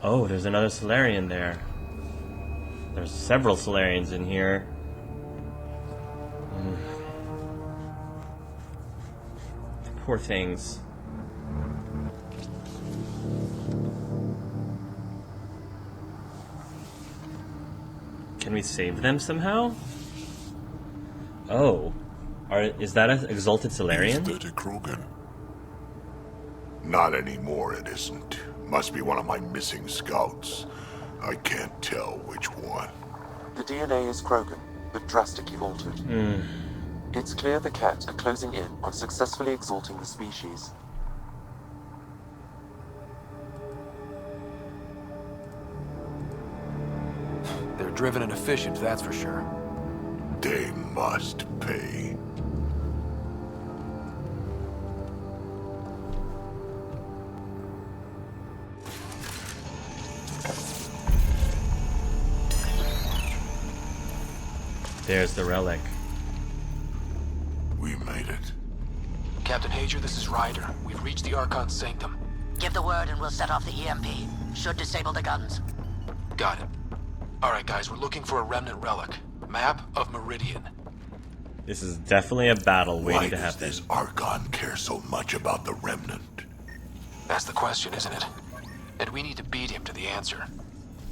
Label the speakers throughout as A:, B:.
A: Oh, there's another Solarian there. There's several Solarians in here. Poor things. Can we save them somehow? Oh. Is that an exalted Solarian?
B: Is that a Krogan? Not anymore, it isn't. Must be one of my missing scouts. I can't tell which one.
C: The DNA is Krogan, but drastically altered. It's clear the Cat are closing in on successfully exalting the species.
D: They're driven and efficient, that's for sure.
B: They must pay.
A: There's the relic.
B: We made it.
D: Captain Hager, this is Ryder. We've reached the Archon's sanctum.
E: Give the word and we'll set off the EMP. Should disable the guns.
D: Got it. Alright guys, we're looking for a remnant relic. Map of Meridian.
A: This is definitely a battle waiting to
B: Why does
A: happen.
B: this Archon care so much about the Remnant?
D: That's the question, isn't it? And we need to beat him to the answer.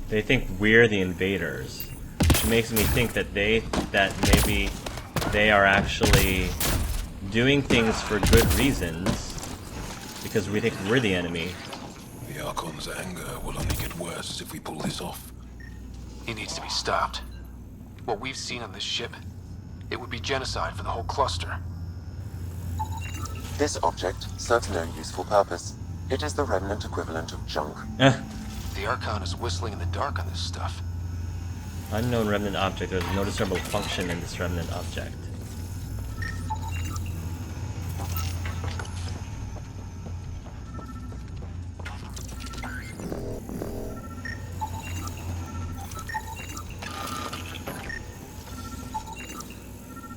A: They think we're the invaders. Which makes me think that maybe they are actually doing things for good reasons because we think we're the enemy.
F: The Archon's anger will only get worse if we pull this off.
D: He needs to be stopped. What we've seen on this ship, it would be genocide for the whole cluster.
C: This object serves no useful purpose. It is the remnant equivalent of junk.
D: The Archon is whistling in the dark on this stuff.
A: Unknown remnant object. There's no discernible function in this remnant object.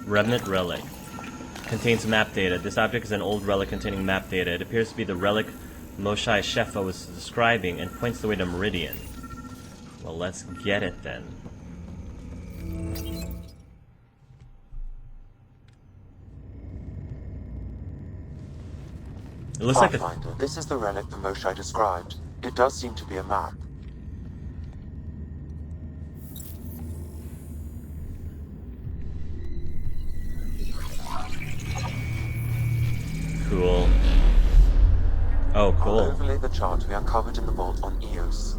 A: Remnant relic. Contains map data. This object is an old relic containing map data. It appears to be the relic Moshae Shefa was describing and points the way to Meridian. Well, let's get it then. It looks like
C: Pathfinder, this is the relic the Moshae described. It does seem to be a map.
A: Cool. Oh, cool.
C: I'll overlay the chart we uncovered in the vault on Eos.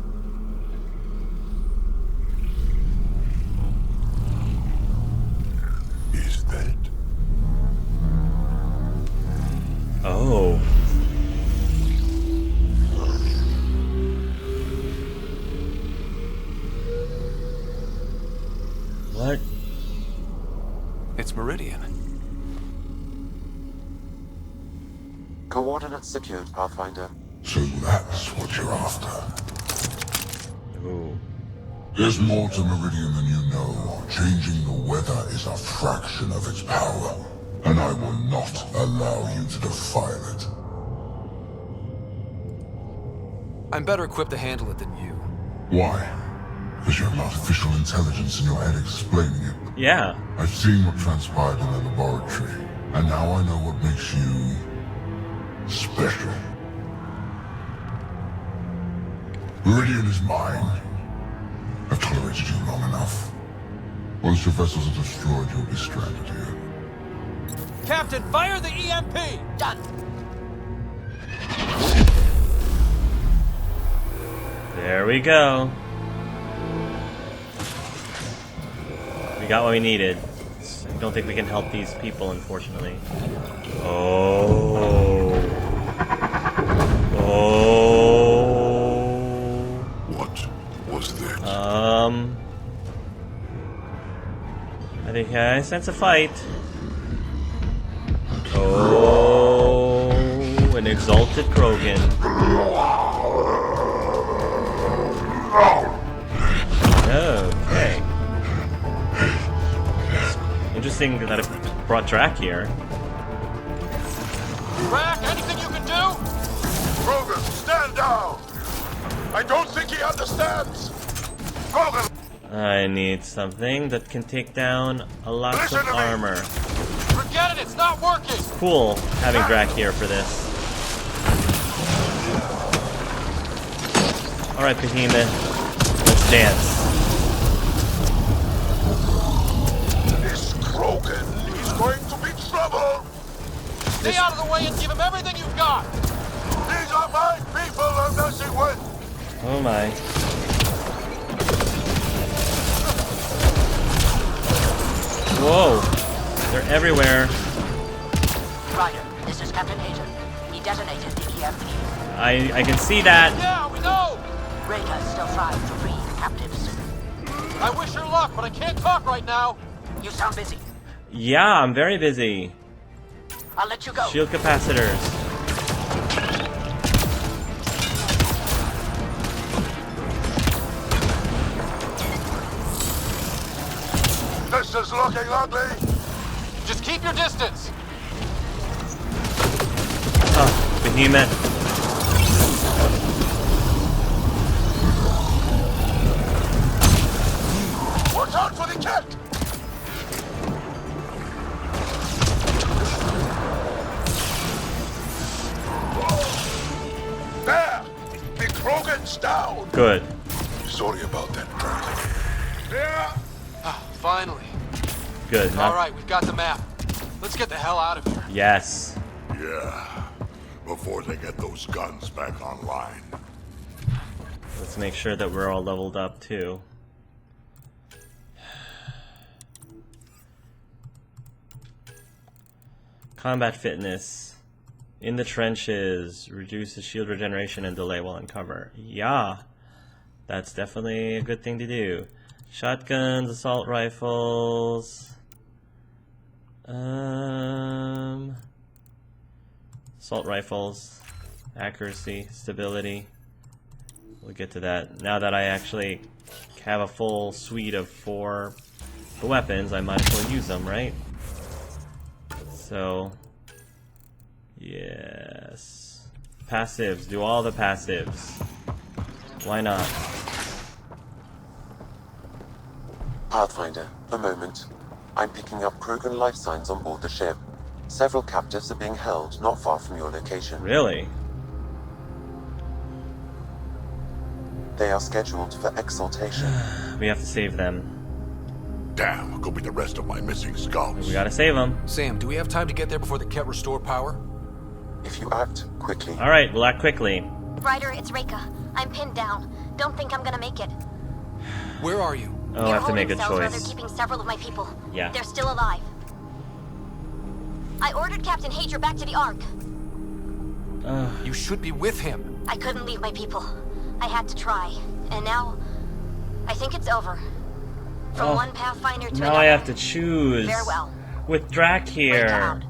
B: Is that?
A: Oh. What?
D: It's Meridian.
C: Coordinates secured, Pathfinder.
B: So that's what you're after.
A: Ooh.
B: There's more to Meridian than you know. Changing the weather is a fraction of its power, and I will not allow you to defile it.
D: I'm better equipped to handle it than you.
B: Why? Because you have artificial intelligence in your head explaining it.
A: Yeah.
B: I've seen what transpired in the laboratory, and now I know what makes you special. Meridian is mine. I've tolerated you long enough. Once your vessels are destroyed, you'll be stranded here.
D: Captain, fire the EMP!
E: Done.
A: There we go. We got what we needed. I don't think we can help these people, unfortunately. Oh. Oh.
B: What was this?
A: I think I sense a fight. Oh, an exalted Krogan. Okay. Interesting that it brought Drac here.
D: Drac, anything you can do?
B: Krogan, stand down! I don't think he understands. Krogan,
A: I need something that can take down a lot
B: Listen
A: of
B: to me.
A: armor.
D: Forget it, it's not working!
A: Cool having Drac here for this. Alright, Behemoth. Let's dance.
B: this Krogan is going to be trouble.
D: Stay out of the way and give him everything you've got!
B: These are my people I'm messing with.
A: Oh my. Whoa. They're everywhere.
E: Ryder, this is Captain Hazer. He detonated the EMP.
A: I can see that.
D: Yeah, we know!
E: Reka still trying to free the captives.
D: I wish her luck, but I can't talk right now!
E: You sound busy.
A: Yeah, I'm very busy.
E: I'll let you go.
A: Shield capacitors.
B: This is looking ugly.
D: Just keep your distance!
A: Oh, Behemoth.
B: Watch out for the cat. There! The Krogan's down!
A: Good.
F: Sorry about that, Draco.
B: There!
D: Finally.
A: Good. Not-
D: Alright, we've got the map. Let's get the hell out of here.
A: Yes.
B: Yeah. Before they get those guns back online.
A: Let's make sure that we're all leveled up too. Combat fitness. In the trenches. Reduces shield regeneration and delay while in cover. Yeah. That's definitely a good thing to do. Shotguns, assault rifles. Assault rifles. Accuracy, stability. We'll get to that. Now that I actually have a full suite of 4 weapons, I might as well use them, right? So, yes. Passives. Do all the passives. Why not?
C: Pathfinder, a moment. I'm picking up Krogan life signs on board the ship. Several captives are being held not far from your location.
A: Really?
C: They are scheduled for exaltation.
A: We have to save them.
B: Damn, go be the rest of my missing scouts.
A: We gotta save them.
D: Sam, do we have time to get there before the Ket restore power?
C: If you act quickly,
A: Alright, we'll act quickly.
G: Ryder, it's Reka. I'm pinned down. Don't think I'm gonna make it.
D: Where are you?
A: Oh, I
G: They're
A: have to make a
G: holding cells where
A: choice.
G: they're keeping several of my people.
A: Yeah.
G: They're still alive. I ordered Captain Hager back to the Ark.
D: You should be with him.
G: I couldn't leave my people. I had to try. And now, I think it's over. From one Pathfinder to
A: Now
G: another.
A: I have to choose.
G: Farewell.
A: With Drac
G: Reka
A: here.
G: out.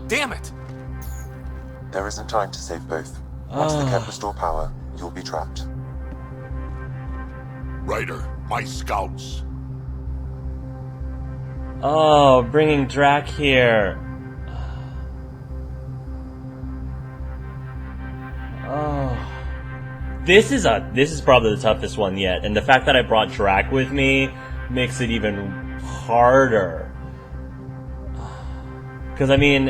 D: Damn it!
C: there isn't time to save both. Once the Ket restore power, you'll be trapped.
B: Ryder, my scouts.
A: Oh, bringing Drac here. Oh. This is probably the toughest one yet, and the fact that I brought Drac with me makes it even harder. Because, I mean,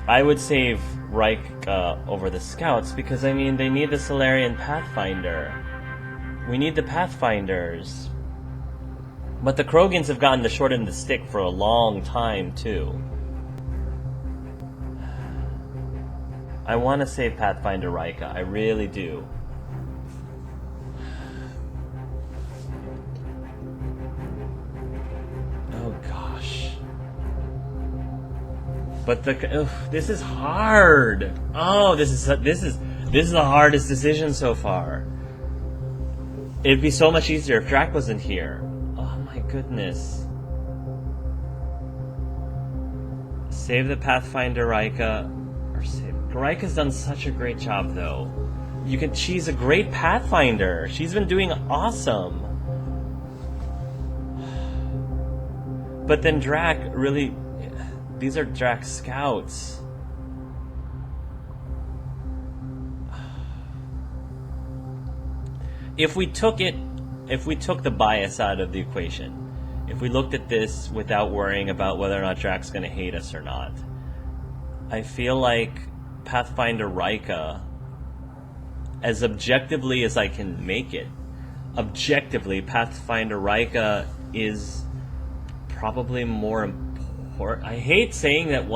A: I would save Rika over the scouts, because, I mean, they need the Solarian Pathfinder. We need the Pathfinders. But the Krogans have gotten the short end of the stick for a long time, too. I want to save Pathfinder Rika. I really do. Oh gosh. But this is hard. Oh, this is the hardest decision so far. It'd be so much easier if Drac wasn't here. Oh my goodness. Save the Pathfinder Rika, or save. Rika's done such a great job, though. She's a great Pathfinder. She's been doing awesome. But then Drac really, these are Drac's scouts. if we took the bias out of the equation, if we looked at this without worrying about whether or not Drax's gonna hate us or not, I feel like Pathfinder Rika, as objectively as I can make it, objectively, Pathfinder Rika is probably more important. I hate saying that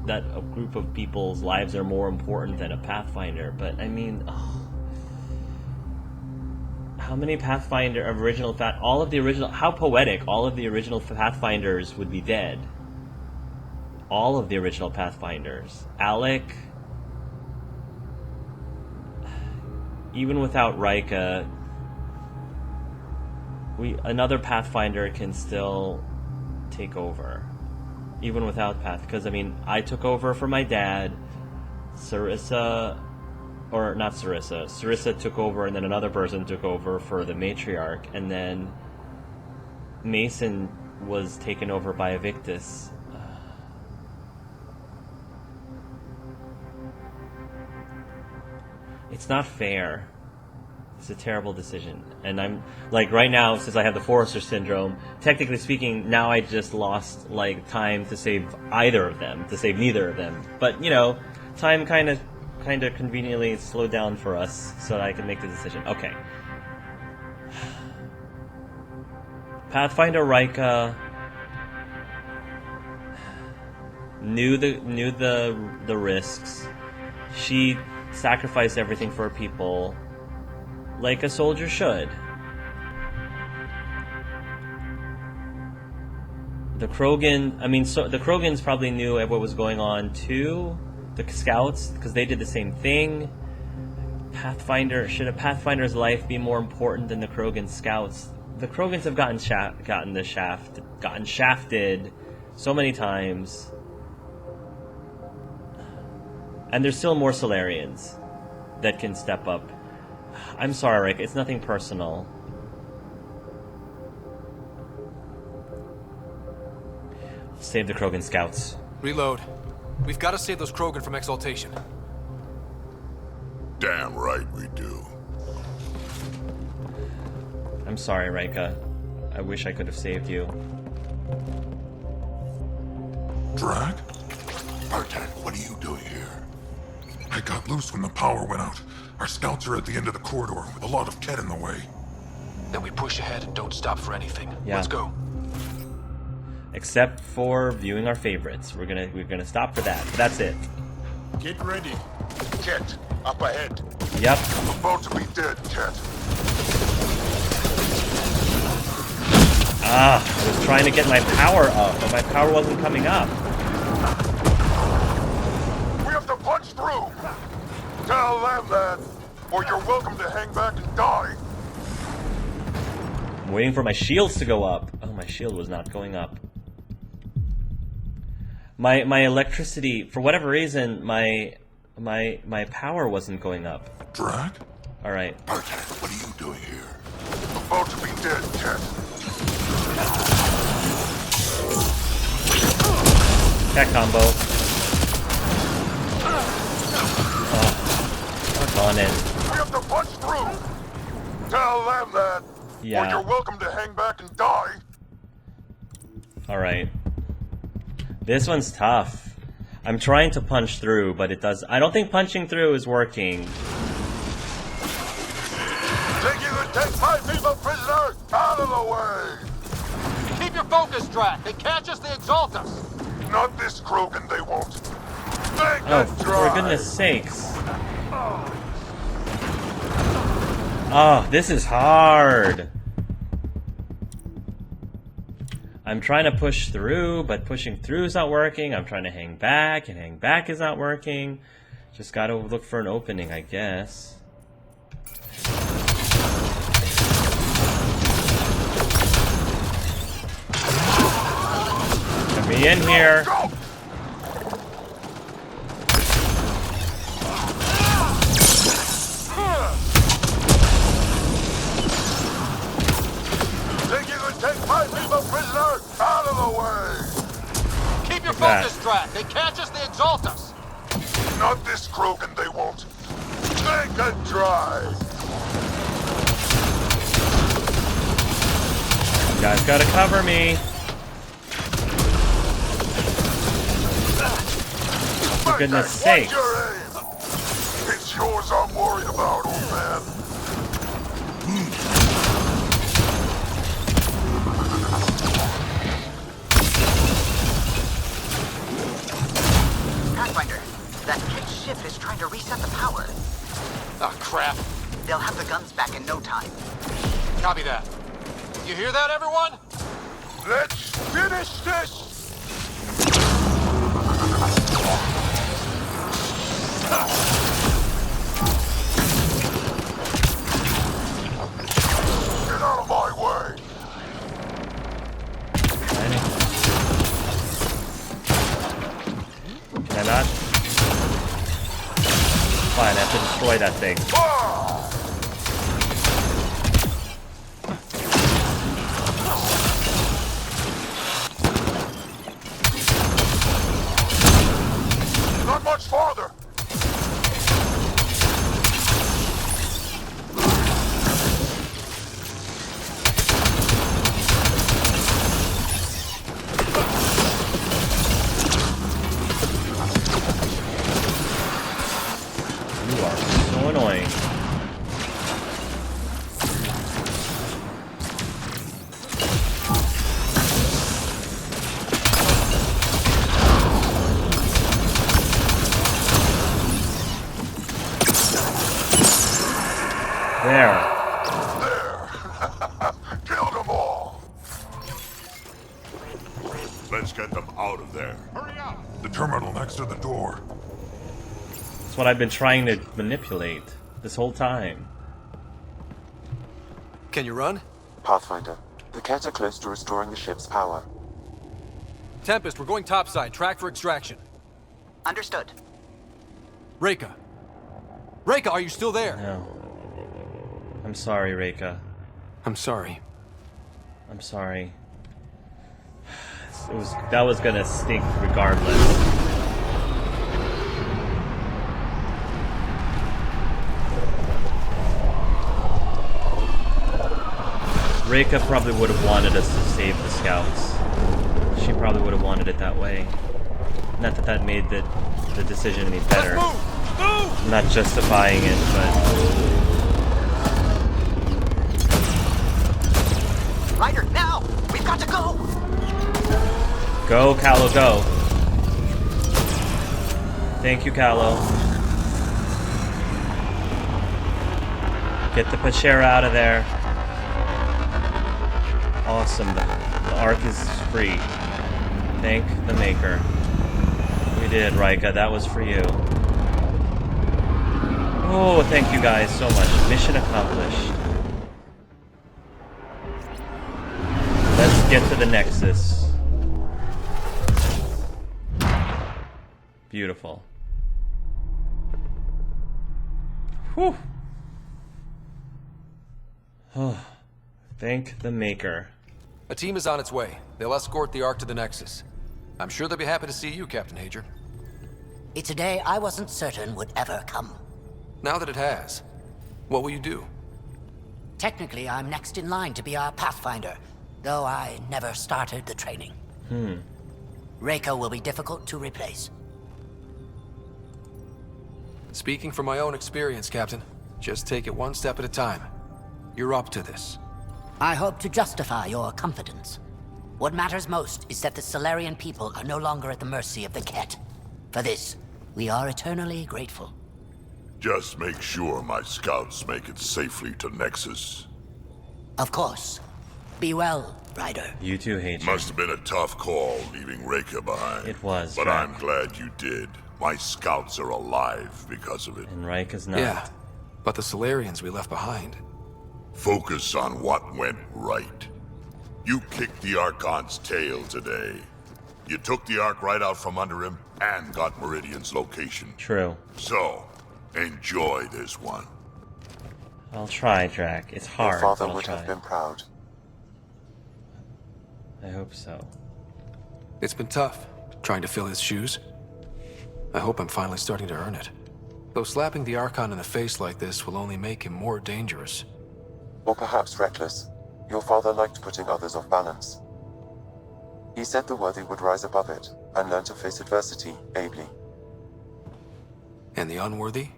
A: that a group of people's lives are more important than a Pathfinder, but I mean, how many Pathfinder original all of the original, how poetic, all of the original Pathfinders would be dead. All of the original Pathfinders. Alec, even without Rika, another Pathfinder can still take over. Even without because I mean, I took over for my dad, Sarissa took over, and then another person took over for the matriarch, and then Mason was taken over by Evictus. It's not fair. It's a terrible decision. And I'm, like, right now, since I have the Forrester syndrome, technically speaking, now I just lost, like, time to save either of them, to save neither of them. But, you know, time kind of conveniently slowed down for us so that I can make the decision. Okay. Pathfinder Rika knew the risks. She sacrificed everything for her people, like a soldier should. The Krogan, the Krogans probably knew what was going on too. The Scouts, because they did the same thing. Should a Pathfinder's life be more important than the Krogan Scouts? The Krogans have gotten shafted so many times. And there's still more Solarians that can step up. I'm sorry, Rick, it's nothing personal. Save the Krogan Scouts.
D: Reload. We've got to save those Krogan from exaltation.
B: Damn right we do.
A: I'm sorry, Rika. I wish I could have saved you.
B: Drag? Bartek, what are you doing here? I got loose when the power went out. Our scouts are at the end of the corridor with a lot of Ket in the way.
D: Then we push ahead and don't stop for anything.
A: Yeah.
D: Let's go.
A: Except for viewing our favorites. We're gonna stop for that. But that's it.
B: Get ready. Ket, up ahead.
A: Yep.
B: I'm about to be dead, Ket.
A: I was trying to get my power up, but my power wasn't coming up.
B: We have to punch through. Tell them that, or you're welcome to hang back and die.
A: I'm waiting for my shields to go up. Oh, my shield was not going up. My electricity, for whatever reason, my power wasn't going up.
B: Drag?
A: All right.
B: Bartek, what are you doing here? I'm about to be dead, Ket.
A: Cat combo. Work on it.
B: We have to punch through. Tell them that,
A: Yeah.
B: or you're welcome to hang back and die.
A: All right. This one's tough. I'm trying to punch through, but I don't think punching through is working.
B: Take 5 people prisoner out of the way.
D: Keep your focus, Drat. They catch us, they exalt us.
B: Not this Krogan, they won't. Make
A: Oh,
B: it
A: for
B: dry.
A: goodness sakes. Oh, this is hard. I'm trying to push through, but pushing through is not working. I'm trying to hang back, and hang back is not working. Just gotta look for an opening, I guess. Let me in here.
B: Go! Take 5 people prisoner out of the way.
D: Keep your
A: that.
D: focus, Drat. They catch us, they exalt us.
B: Not this Krogan, they won't. Make it dry.
A: guys gotta cover me. For goodness sake.
B: It's yours I'm worried about, old man.
E: Pathfinder, that kid ship is trying to reset the power.
D: Ah, crap.
E: They'll have the guns back in no time.
D: Copy that. You hear that, everyone?
B: Let's finish this! Get out of my way!
A: Can I not? Fine, I have to destroy that thing.
B: Not much farther!
A: You are so annoying. There.
B: Killed them all! Let's get them out of there. Hurry up! The terminal next to the door.
A: That's what I've been trying to manipulate this whole time.
D: Can you run?
C: Pathfinder, the Ket are close to restoring the ship's power.
D: Tempest, we're going topside. Track for extraction.
E: Understood.
D: Reika. Reika, are you still there?
A: No. I'm sorry, Reika.
D: I'm sorry.
A: I'm sorry. That was gonna stink regardless. Reika probably would have wanted us to save the scouts. She probably would have wanted it that way. Not that that made the decision any better. I'm not justifying it, but...
E: Ryder, now! We've got to go!
A: Go, Callow, go. Thank you, Callow. Get the Pachera out of there. Awesome. The Ark is free. Thank the Maker. We did, Rika. That was for you. Oh, thank you guys so much. Mission accomplished. Let's get to the Nexus. Beautiful. Whew. Oh, thank the Maker.
D: A team is on its way. They'll escort the Ark to the Nexus. I'm sure they'll be happy to see you, Captain Hager.
E: It's a day I wasn't certain would ever come.
D: Now that it has, what will you do?
E: Technically, I'm next in line to be our Pathfinder, though I never started the training. Reika will be difficult to replace.
D: Speaking from my own experience, Captain, just take it one step at a time. You're up to this.
E: I hope to justify your confidence. What matters most is that the Solarian people are no longer at the mercy of the Ket. For this, we are eternally grateful.
B: Just make sure my scouts make it safely to Nexus.
E: Of course. Be well, Ryder.
A: You too, Hager.
B: Must have been a tough call leaving Reika behind.
A: It was,
B: But
A: Jack.
B: I'm glad you did. My scouts are alive because of it.
A: And Rika's not.
D: Yeah, but the Solarians we left behind.
B: Focus on what went right. You kicked the Archon's tail today. You took the Ark right out from under him and got Meridian's location.
A: True.
B: So, enjoy this one.
A: I'll try, Drac. It's
C: Your
A: hard,
C: father
A: but I'll
C: would
A: try.
C: have been proud.
A: I hope so.
D: It's been tough, trying to fill his shoes. I hope I'm finally starting to earn it. Though slapping the Archon in the face like this will only make him more dangerous.
C: Or perhaps reckless. Your father liked putting others off balance. He said the worthy would rise above it and learn to face adversity ably.
D: And the unworthy?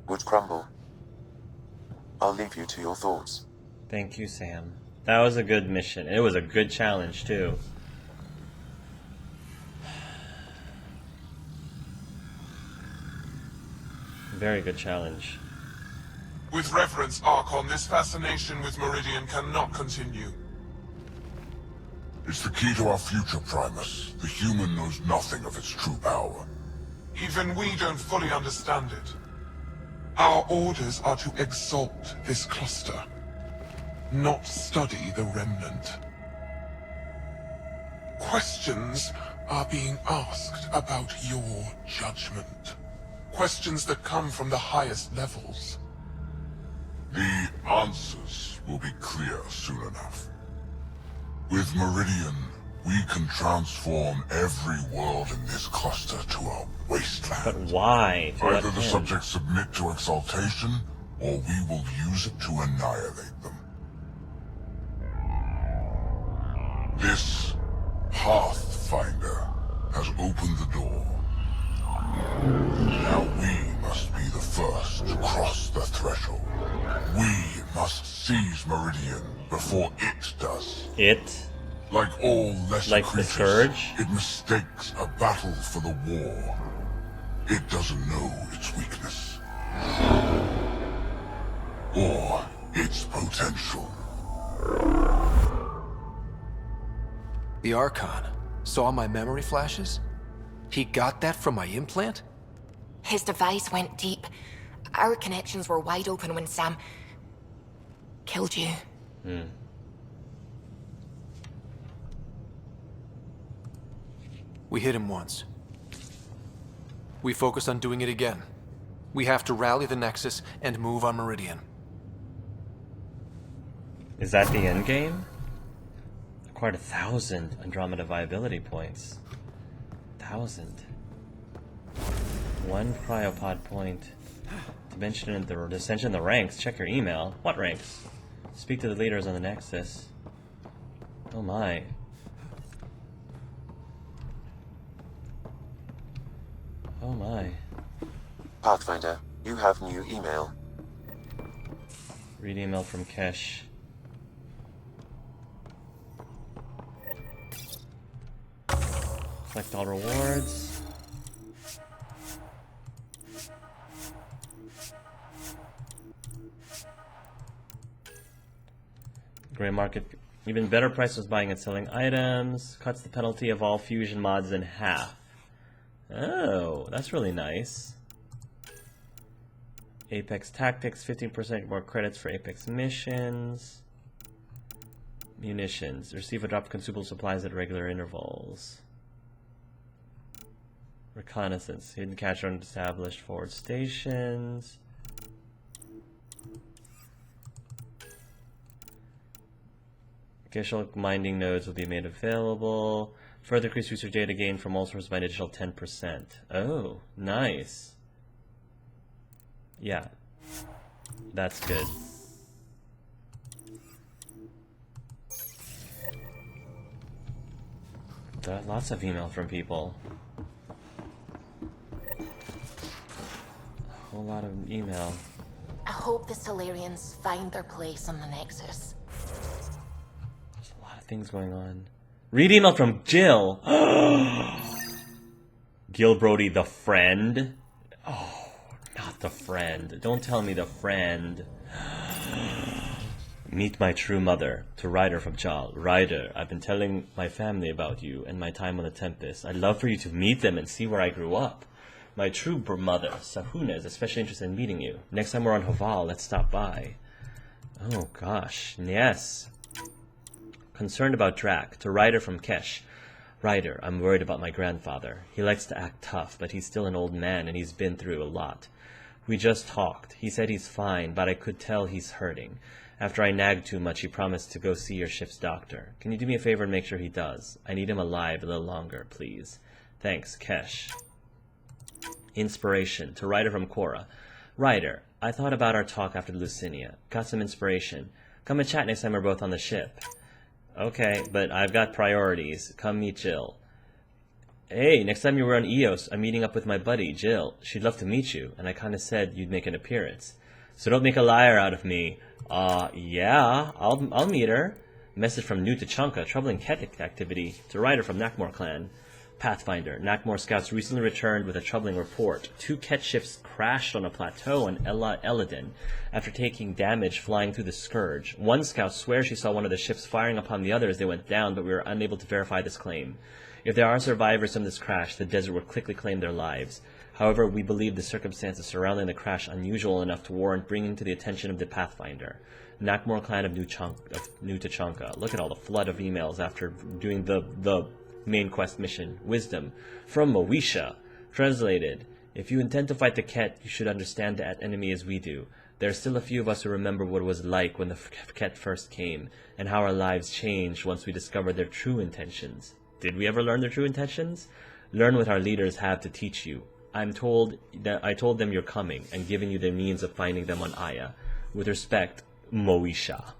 C: Would crumble. I'll leave you to your thoughts.
A: Thank you, Sam. That was a good mission. It was a good challenge, too. Very good challenge.
H: With reverence, Archon, this fascination with Meridian cannot continue.
B: It's the key to our future, Primus. The human knows nothing of its true power.
H: Even we don't fully understand it. Our orders are to exalt this cluster, not study the remnant. Questions are being asked about your judgment. Questions that come from the highest levels.
B: The answers will be clear soon enough. With Meridian, we can transform every world in this cluster to a wasteland.
A: But why? To
B: Either
A: what
B: the
A: end?
B: subjects submit to exaltation, or we will use it to annihilate them. This Pathfinder has opened the door. Now we must be the first to cross the threshold. We must seize Meridian before it does.
A: It?
B: Like all lesser
A: Like the
B: creatures,
A: Scourge?
B: it mistakes a battle for the war. It doesn't know its weakness. Or its potential.
D: The Archon saw my memory flashes? He got that from my implant?
I: His device went deep. Our connections were wide open when Sam killed you.
D: We hit him once. We focus on doing it again. We have to rally the Nexus and move on Meridian.
A: Is that the end game? Acquired 1,000 Andromeda viability points. 1,000. 1 cryopod point. Dimension in the dissension in the ranks. Check your email. What ranks? Speak to the leaders on the Nexus. Oh my. Oh my.
C: Pathfinder, you have new email.
A: Read email from Kesh. Collect all rewards. Gray market. Even better prices buying and selling items. Cuts the penalty of all fusion mods in half. Oh, that's really nice. Apex Tactics, 15% more credits for Apex missions. Munitions. Receive a drop of consumable supplies at regular intervals. Reconnaissance. Hidden cache on established forward stations. Occasional mining nodes will be made available. Further increase research data gain from all sources by an additional 10%. Oh, nice. Yeah. That's good. There are lots of email from people. A whole lot of email.
I: I hope the Solarians find their place on the Nexus.
A: There's a lot of things going on. Read email from Jill. Gil Brody, the friend. Oh, not the friend. Don't tell me the friend. Meet my true mother. To Ryder from Chal. Ryder, I've been telling my family about you and my time on the Tempest. I'd love for you to meet them and see where I grew up. My true mother, Sahuna, is especially interested in meeting you. Next time we're on Haval, let's stop by. Oh gosh, yes. Concerned about Drac. To Ryder from Kesh. Ryder, I'm worried about my grandfather. He likes to act tough, but he's still an old man and he's been through a lot. We just talked. He said he's fine, but I could tell he's hurting. After I nagged too much, he promised to go see your ship's doctor. Can you do me a favor and make sure he does? I need him alive a little longer, please. Thanks, Kesh. Inspiration. To Ryder from Quora. Ryder, I thought about our talk after Lucinia. Got some inspiration. Come and chat next time we're both on the ship. Okay, but I've got priorities. Come meet Jill. Hey, next time you were on Eos, I'm meeting up with my buddy, Jill. She'd love to meet you, and I kinda said you'd make an appearance. So don't make a liar out of me. Yeah, I'll meet her. Message from New Tachanka, troubling Ket activity. To Ryder from Nakmor clan. Pathfinder, Nakmor scouts recently returned with a troubling report. 2 Ket ships crashed on a plateau on Eladin after taking damage flying through the Scourge. One scout swears she saw one of the ships firing upon the other as they went down, but we were unable to verify this claim. If there are survivors from this crash, the desert will quickly claim their lives. However, we believe the circumstances surrounding the crash unusual enough to warrant bringing to the attention of the Pathfinder. Nakmor clan of New Tachanka. Look at all the flood of emails after doing the main quest mission. Wisdom. From Moesha. Translated. If you intend to fight the Ket, you should understand the enemy as we do. There are still a few of us who remember what it was like when the Ket first came, and how our lives changed once we discovered their true intentions. Did we ever learn their true intentions? Learn what our leaders have to teach you. I told them you're coming, and given you the means of finding them on Aya. With respect, Moesha.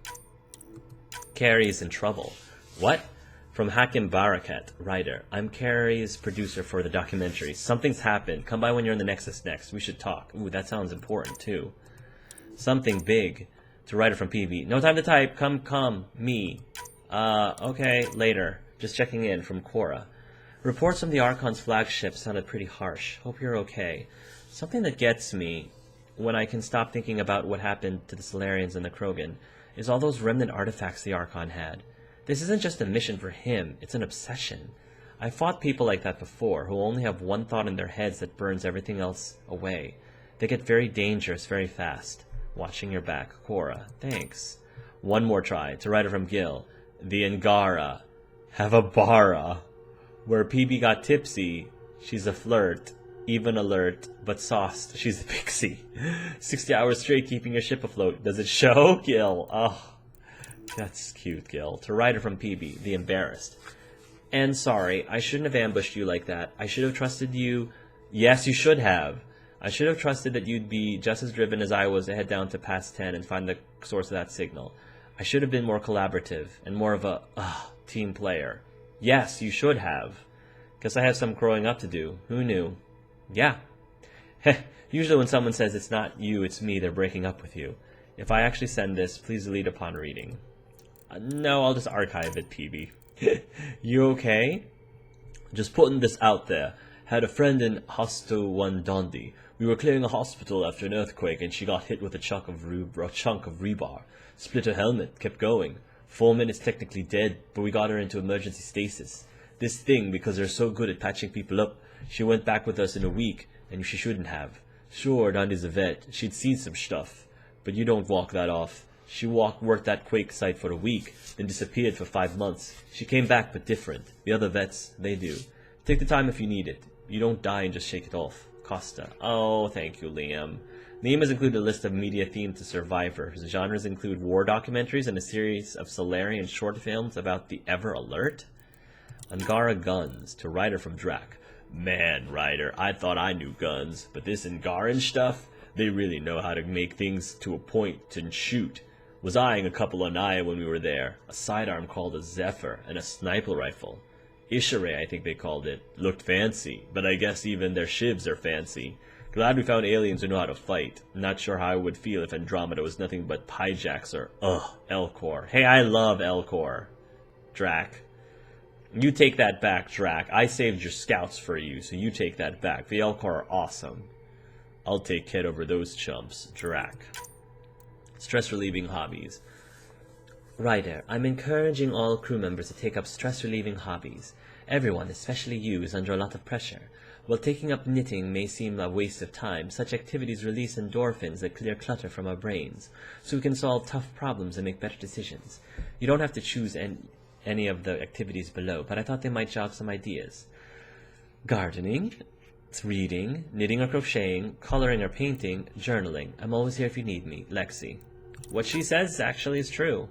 A: Carrie's in trouble. What? From Hakim Barakat, writer. I'm Carrie's producer for the documentary. Something's happened. Come by when you're in the Nexus next. We should talk. Ooh, that sounds important, too. Something big. To writer from PV. No time to type. Come. Me. Okay, later. Just checking in from Quora. Reports from the Archon's flagship sounded pretty harsh. Hope you're okay. Something that gets me, when I can stop thinking about what happened to the Solarians and the Krogan, is all those remnant artifacts the Archon had. This isn't just a mission for him, it's an obsession. I've fought people like that before, who only have one thought in their heads that burns everything else away. They get very dangerous very fast. Watching your back, Quora. Thanks. One more try. To writer from Gil. The Angara. Have a bara. Where PB got tipsy, she's a flirt. Even alert, but sauced, she's a pixie. 60 hours straight keeping your ship afloat. Does it show? Gil. Oh, that's cute, Gil. To writer from PB, the embarrassed. And sorry, I shouldn't have ambushed you like that. I should have trusted you. Yes, you should have. I should have trusted that you'd be just as driven as I was to head down to Pass 10 and find the source of that signal. I should have been more collaborative and more of a team player. Yes, you should have. Guess I have some growing up to do. Who knew? Yeah. Usually when someone says it's not you, it's me, they're breaking up with you. If I actually send this, please delete upon reading. No, I'll just archive it, PB. You okay? Just putting this out there. Had a friend in Hosto 1 Dondi. We were clearing a hospital after an earthquake and she got hit with a chunk of rebar. Split her helmet, kept going. 4 minutes technically dead, but we got her into emergency stasis. This thing, because they're so good at patching people up, she went back with us in a week, and she shouldn't have. Sure, Dondi's a vet, she'd seen some stuff, but you don't walk that off. She worked that quake site for a week, then disappeared for 5 months. She came back, but different. The other vets, they do. Take the time if you need it. You don't die and just shake it off. Costa. Oh, thank you, Liam. Liam has included a list of media themed to Survivor. His genres include war documentaries and a series of Solarian short films about the Ever Alert. Angara guns. To writer from Drac. Man, Ryder, I thought I knew guns, but this Angaran stuff, they really know how to make things to a point and shoot. Was eyeing a couple on Aya when we were there. A sidearm called a Zephyr, and a sniper rifle. Ishare, I think they called it. Looked fancy, but I guess even their shivs are fancy. Glad we found aliens who know how to fight. Not sure how I would feel if Andromeda was nothing but Pyjax or, Elcor. Hey, I love Elcor. Drac. You take that back, Drac. I saved your scouts for you, so you take that back. The Elcor are awesome. I'll take Ket over those chumps, Drac. Stress-relieving hobbies. Ryder, I'm encouraging all crew members to take up stress-relieving hobbies. Everyone, especially you, is under a lot of pressure. While taking up knitting may seem a waste of time, such activities release endorphins that clear clutter from our brains, so we can solve tough problems and make better decisions. You don't have to choose any of the activities below, but I thought they might jog some ideas. Gardening, reading, knitting or crocheting, coloring or painting, journaling. I'm always here if you need me. Lexi. What she says actually is true.